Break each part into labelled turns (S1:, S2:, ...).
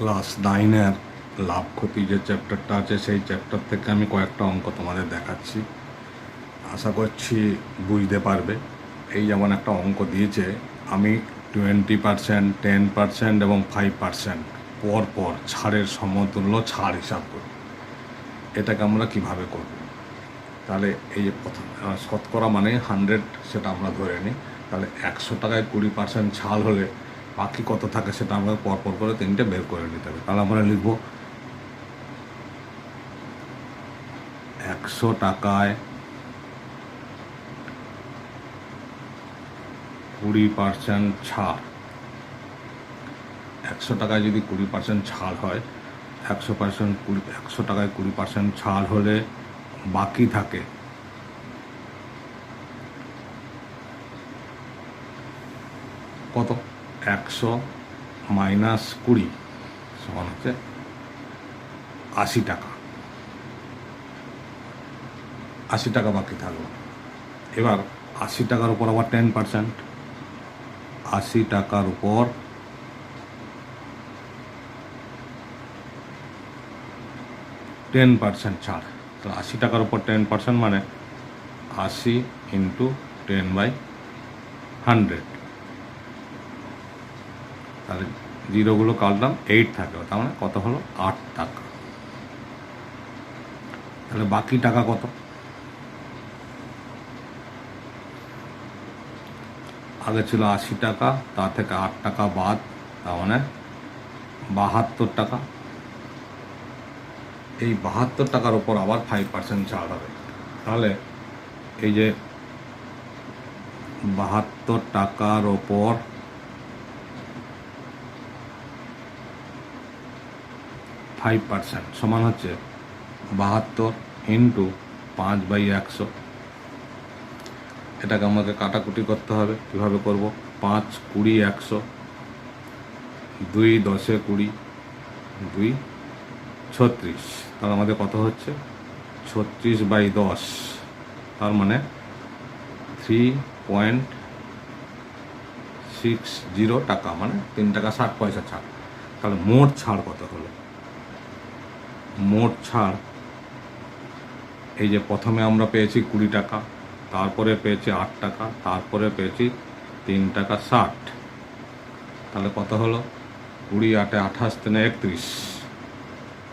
S1: Class 9-এর লাভ ক্ষতি যে চ্যাপ্টারটা আছে সেই চ্যাপ্টার থেকে আমি কয়েকটা অঙ্ক তোমাদের দেখাচ্ছি, আশা করছি বুঝতে পারবে। এই যেমন একটা অঙ্ক দিয়েছে, আমি 20%, 10% এবং 5% পর ছাড়ের সমতুল্য ছাড় হিসাব করি। এটাকে আমরা কিভাবে করব? তাহলে এই যে প্রথম শতকরা মানে 100, সেটা আমরা ধরে নিই। তাহলে 100 টাকায় 20% ছাড় হলে বাকি কত থাকে সেটা আমরা পরপর করে তিনটে বের করে নিতে হবে। তাহলে আমরা লিখব 100 টাকায় 20% ছাড়। 100 টাকায় যদি 20% ছাড় হয়, 100 টাকায় 20% ছাড় হলে বাকি থাকে কত? 100 মাইনাস 20 সমান হচ্ছে 80 টাকা। 80 টাকা বাকি থাকলো। এবার 80 টাকার উপর আবার 10%, 80 টাকার উপর 10% ছাড়। তো 80 টাকার উপর 10% মানে 80 ইন্টু 10/100। তাহলে জিরোগুলো কাটলাম, 8 থাকে, তার মানে কত হলো? 8 টাকা। তাহলে বাকি টাকা কত? আগে ছিল 80 টাকা, তার থেকে 8 টাকা বাদ, তার মানে 72 টাকা। এই 72 টাকার উপর আবার 5% ছাড় হবে। তাহলে এই যে 72 টাকার ওপর 5% সমান হচ্ছে 72 ইন্টু 5/100। এটাকে আমাকে কাটাকুটি করতে হবে। কীভাবে করব? 5 20 100, 2 10 20, 2 36। তাহলে আমাদের কত হচ্ছে? 36/10, তার মানে 3.60 টাকা, মানে 3 টাকা 60 পয়সা ছাড়। তাহলে মোট ছাড় কত হলো? মোট ছাড়, এই যে প্রথমে আমরা পেয়েছি 20 টাকা, তারপরে পেয়েছি 8 টাকা, তারপরে পেয়েছি 3 টাকা 60। তাহলে কত হলো? 20 8 28 31,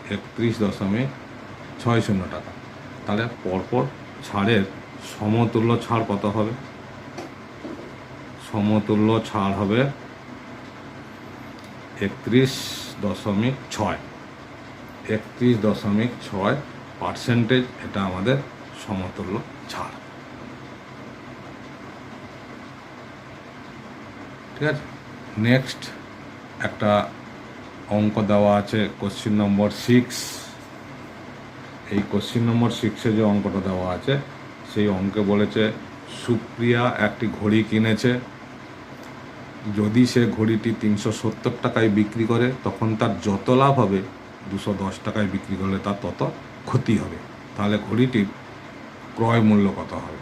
S1: 31.60 টাকা। তাহলে পরপর ছাড়ের সমতুল্য ছাড় কত হবে? সমতুল্য ছাড় হবে 31.6। 31.6% এটা আমাদের সমতুল্য ছাড়। ঠিক আছে, নেক্সট একটা অঙ্ক দেওয়া আছে, কোশ্চিন নম্বর 6। এই কোশ্চিন নম্বর 6-এ যে অঙ্কটা দেওয়া আছে, সেই অঙ্কে বলেছে সুপ্রিয়া একটি ঘড়ি কিনেছে। যদি সে ঘড়িটি 370 টাকায় বিক্রি করে, তখন তার যত লাভ হবে 210 টাকায় বিক্রি করলে তার তত ক্ষতি হবে। তাহলে ঘড়িটির ক্রয় মূল্য কত হবে?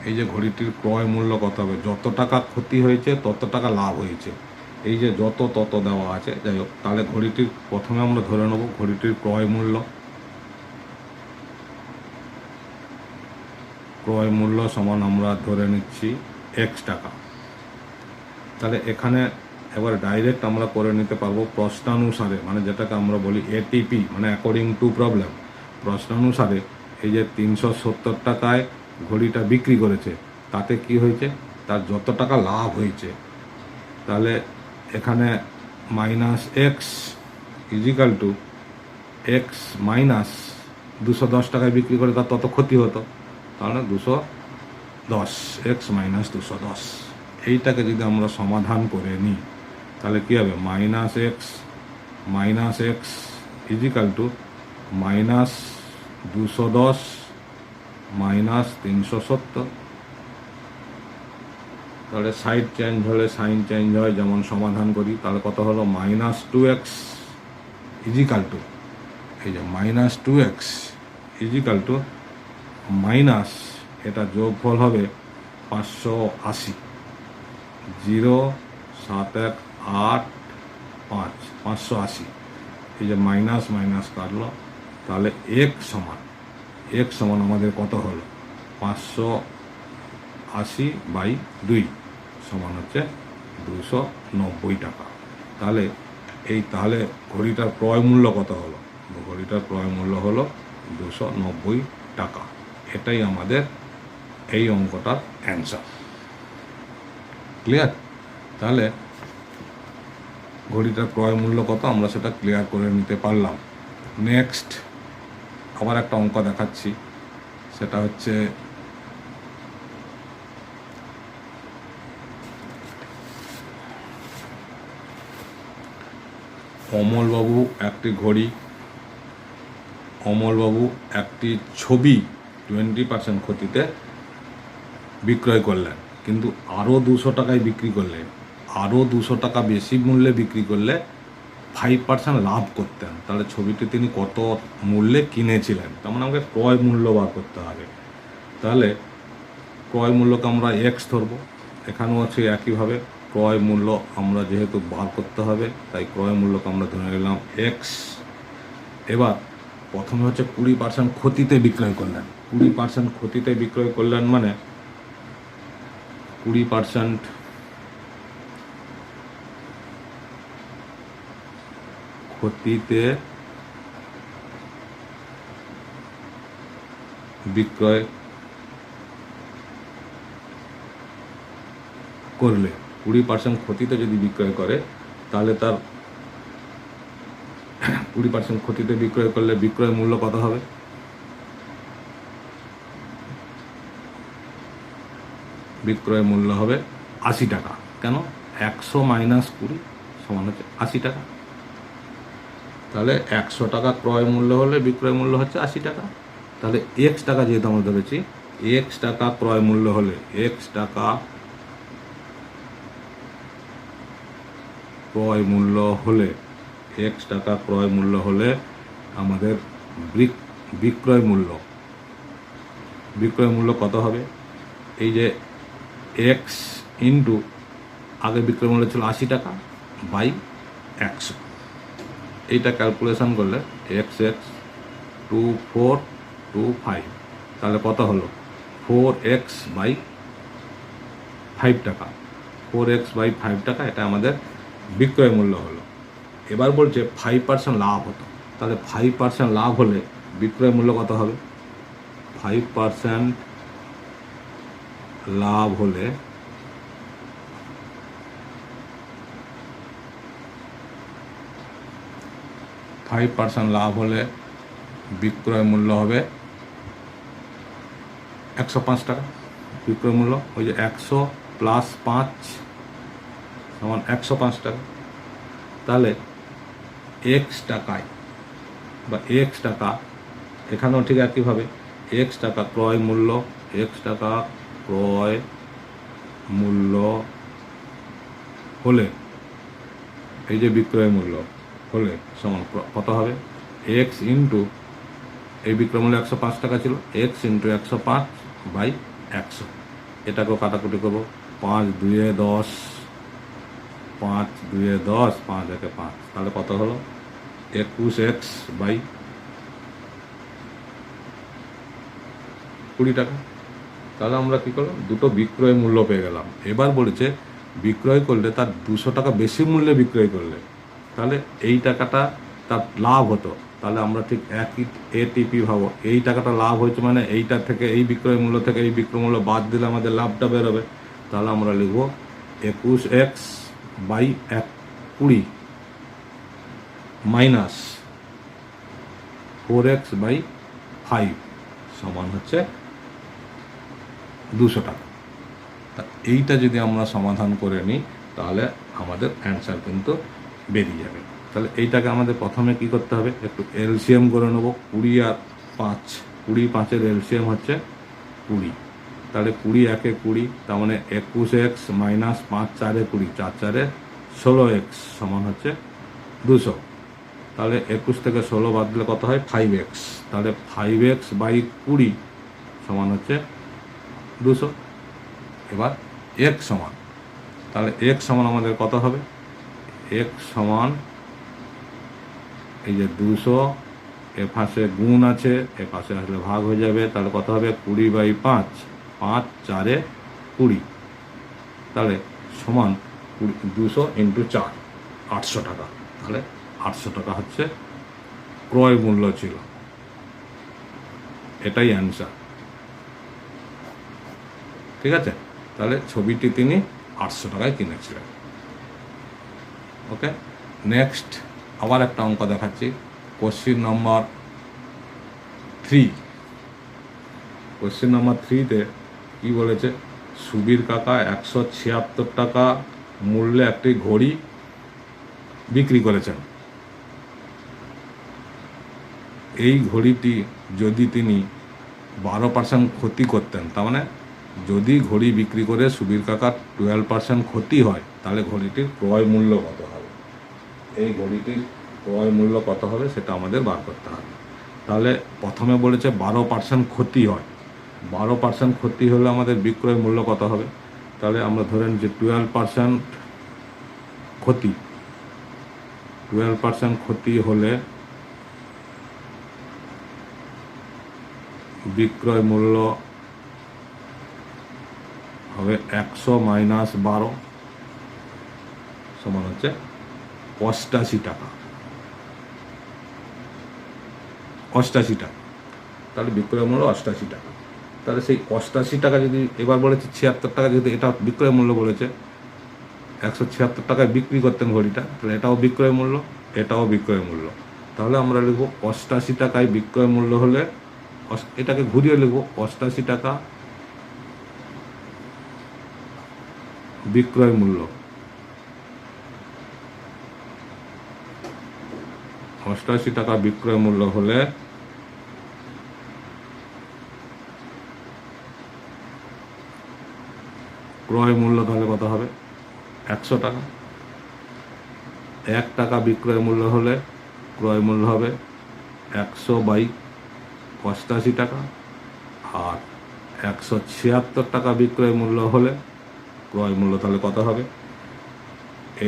S1: এই যে ঘড়িটির ক্রয় মূল্য কত হবে? যত টাকা ক্ষতি হয়েছে তত টাকা লাভ হয়েছে, এই যে যত তত দেওয়া আছে। যাই হোক, তাহলে ঘড়িটির প্রথমে আমরা ধরে নেব ঘড়িটির ক্রয় মূল্য। ক্রয় মূল্য সমান আমরা ধরে নিচ্ছি x টাকা। তাহলে এখানে এবার ডাইরেক্ট আমরা করে নিতে পারবো প্রশ্নানুসারে, মানে যেটাকে আমরা বলি এটিপি, মানে অ্যাকর্ডিং টু প্রবলেম। প্রশ্নানুসারে এই যে 370 টাকায় ঘড়িটা বিক্রি করেছে, তাতে কি হয়েছে? তার যত টাকা লাভ হয়েছে। তাহলে এখানে minus x equal to x minus 210 টাকায় বিক্রি করে তার তত ক্ষতি হতো, তাহলে 210, এক্স মাইনাস 210। এইটাকে যদি আমরা সমাধান করে নিই, তাহলে কী হবে? Minus x equal to minus 210 minus 370। তাহলে সাইড চেঞ্জ হলে সাইন চেঞ্জ হয়, যেমন সমাধান করি। তাহলে কত হলো? মাইনাস 2x ইজিক্যাল টু, এই যে minus 2x is equal to minus, এটা যোগফল হবে 580, 0 7 1 8 5 580, এই যে মাইনাস মাইনাস কাটলো, তাহলে এক সমান আমাদের কত হলো 580/2 সমান হচ্ছে 290 টাকা। তাহলে তাহলে ঘড়িটার ক্রয় মূল্য কত হলো? ঘড়িটার ক্রয় মূল্য হলো 290 টাকা। এটাই আমাদের এই অঙ্কটার অ্যান্সার। ক্লিয়ার? তাহলে ঘড়িটার ক্রয় মূল্য কত আমরা সেটা ক্লিয়ার করে নিতে পারলাম। নেক্সট আবার একটা অঙ্ক দেখাচ্ছি, সেটা হচ্ছে অমলবাবু একটি ঘড়ি, অমলবাবু একটি ছবি 20% ক্ষতিতে বিক্রয় করলেন, কিন্তু আরও 200 টাকায় বিক্রি করলে, আরও 200 টাকা বেশি মূল্যে বিক্রি করলে 5% লাভ করতেন। তাহলে ছবিটি তিনি কত মূল্যে কিনেছিলেন? তার মানে আমাকে ক্রয় মূল্য বার করতে হবে। তাহলে ক্রয় মূল্যকে আমরা এক্স ধরবো, এখানেও আছে একইভাবে ক্রয় মূল্য আমরা যেহেতু বার করতে হবে, তাই ক্রয় মূল্যকে আমরা ধরে নিলাম এক্স। এবার প্রথমে হচ্ছে 20% ক্ষতিতে বিক্রয় করলেন। 20% ক্ষতিতে বিক্রয় করলেন মানে 20% ক্ষতিতে বিক্রয় করলে, 20% ক্ষতিতে যদি বিক্রয় করে, তাহলে তার 20% ক্ষতিতে বিক্রয় করলে বিক্রয় মূল্য কত হবে? বিক্রয় মূল্য হবে 80 টাকা। কেন? 100 মাইনাস 20 সমান হচ্ছে 80 টাকা। তাহলে 100 টাকা ক্রয় মূল্য হলে বিক্রয় মূল্য হচ্ছে 80 টাকা। তাহলে এক্স টাকা যেহেতু আমরা ধরেছি, এক্স টাকা ক্রয় মূল্য হলে, এক্স টাকা ক্রয় মূল্য হলে, এক্স টাকা ক্রয় মূল্য হলে আমাদের বিক্রয় মূল্য কত হবে? এই যে এক্স ইন্টু আগে বিক্রয় মূল্য ছিল 80 টাকা বাই 100, এইটা ক্যালকুলেশন করলে এক্স 2425, তাহলে কত হলো 4x/5 টাকা। 4x/5 টাকা এটা আমাদের বিক্রয় মূল্য হলো। এবার বলছে 5% লাভ হতো, তাহলে 5% লাভ হলে বিক্রয় মূল্য কত হবে? 5% লাভ হলে বিক্রয় মূল্য হবে 105 টাকা। বিক্রয় মূল্য ওই যে 100 + 5 সমান 105 টাকা। তাহলে এক্স টাকায় বা এক্স টাকা, এখানেও ঠিক একইভাবে এক্স টাকা ক্রয় মূল্য, এক্স টাকা ক্রয় মূল্য হলে, এই যে বিক্রয় মূল্য হলে সমান কত হবে? এক্স ইন্টু এই বিক্রয় মূল্য 105 টাকা ছিল, এক্স ইন্টু 105/100। এটাকেও কাটাকুটি করবো, 5 2 10, 5 2 10, 5 1 5, তাহলে কত হলো? 21x/20 টাকা। তাহলে আমরা কী করলাম? দুটো বিক্রয় মূল্য পেয়ে গেলাম। এবার বলেছে বিক্রয় করলে তার 200 টাকা বেশি মূল্যে বিক্রয় করলে, তাহলে এই টাকাটা তার লাভ হতো। তাহলে আমরা ঠিক একই এটিপি ভাবো, এই টাকাটা লাভ হয়েছে মানে এইটার থেকে, এই বিক্রয় মূল্য থেকে এই বিক্রয় মূল্য বাদ দিলে আমাদের লাভটা বেরোবে। তাহলে আমরা লিখব 21x/20 মাইনাস 4x/5 সমান হচ্ছে 200 টাকা। তা এইটা যদি আমরা সমাধান করে নিই, তাহলে আমাদের অ্যান্সার কিন্তু বেরিয়ে যাবে। তাহলে এইটাকে আমাদের প্রথমে কি করতে হবে? একটু এলসিএম করে নেব। 20 আর 5, 20 5-এর এলসিএম হচ্ছে 20। তাহলে 20 1 20, তার মানে 21x মাইনাস 5 4 20, 4 4 16x সমান হচ্ছে 200। তাহলে 21 থেকে 16 বাদ দিলে কত হয়? 5x। তাহলে 5x/20 সমান হচ্ছে 200। এবার x সমান, তাহলে x সমান আমাদের কত হবে? x সমান এই যে 200, এ পাশে গুণ আছে, এ পাশে আসলে ভাগ হয়ে যাবে, তাহলে কত হবে 20/5, 5 4 20, তাহলে সমান 200 × 4, 800 টাকা। তাহলে 800 টাকা হচ্ছে ক্রয় মূল্য ছিল, এটাই অ্যান্সার। ঠিক আছে, তাহলে ছবিটি তিনি 800 টাকায় কিনেছিলেন। ওকে, নেক্সট আবার একটা অঙ্ক দেখাচ্ছি। Question number 3। কোশ্চিন নম্বর 3তে কী বলেছে, সুবীর কাকা 176 টাকা মূল্যে একটি ঘড়ি বিক্রি করেছেন। এই ঘড়িটি যদি তিনি 12% ক্ষতি করতেন, তার মানে যদি ঘড়ি বিক্রি করে সুবীর কাকার 12% ক্ষতি হয়, তাহলে ঘড়িটির ক্রয় মূল্য কত হবে? এই ঘড়িটির ক্রয় মূল্য কত হবে সেটা আমাদের বার করতে হবে। তাহলে প্রথমে বলেছে 12% ক্ষতি হয়, 12% ক্ষতি হলে আমাদের বিক্রয় মূল্য কত হবে? তাহলে আমরা ধরেন যে 12% ক্ষতি, 12% ক্ষতি হলে বিক্রয় মূল্য হবে 100 - 12 সমান হচ্ছে 88 টাকা। 88 টাকা, তাহলে বিক্রয় মূল্য 88 টাকা। তাহলে সেই 88 টাকা যদি, এবার বলেছে 76 টাকা, যেহেতু এটা বিক্রয় মূল্য বলেছে, 176 টাকায় বিক্রি করতেন ঘড়িটা, তাহলে এটাও বিক্রয় মূল্য, এটাও বিক্রয় মূল্য। তাহলে আমরা লিখব 88 টাকায় বিক্রয় মূল্য হলে, এটাকে ঘুরিয়ে লিখব 88 টাকা বিক্রয় মূল্য, 88 টাকা বিক্রয় মূল্য হলে ক্রয় মূল্য তাহলে কত হবে? 100 টাকা। 1 টাকা বিক্রয় মূল্য হলে ক্রয় মূল্য হবে 100/88 টাকা, আর 176 টাকা বিক্রয় মূল্য হলে ক্রয় মূল্য তাহলে কত হবে?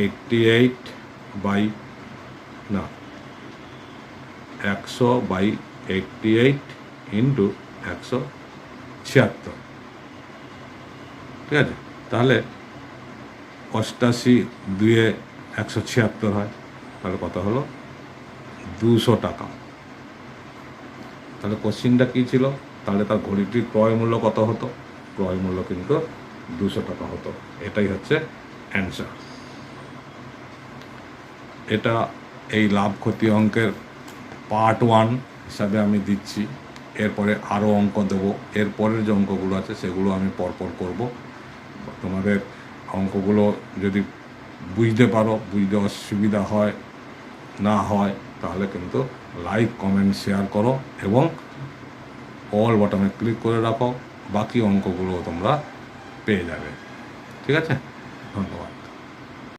S1: 100/88 × 176। ঠিক আছে, তাহলে 88 2 176 হয়, তাহলে কত হলো? 200 টাকা। তাহলে কোশ্চিনটা কী ছিল? তাহলে তার ঘড়িটির ক্রয় মূল্য কত হতো? ক্রয় মূল্য কিন্তু 200 টাকা হতো। এটাই হচ্ছে অ্যান্সার। এটা এই লাভ ক্ষতি অঙ্কের পার্ট 1 হিসাবে আমি দিচ্ছি। এরপরে আরও অঙ্ক দেবো, এরপরের যে অঙ্কগুলো আছে সেগুলো আমি পরপর করব। তোমাদের অঙ্কগুলো যদি বুঝতে পারো, বুঝতে অসুবিধা হয় না হয়, তাহলে কিন্তু লাইক কমেন্ট শেয়ার করো এবং অল বাটনে ক্লিক করে রাখো, বাকি অঙ্কগুলো তোমরা পেয়ে যাবে। ঠিক আছে, ধন্যবাদ।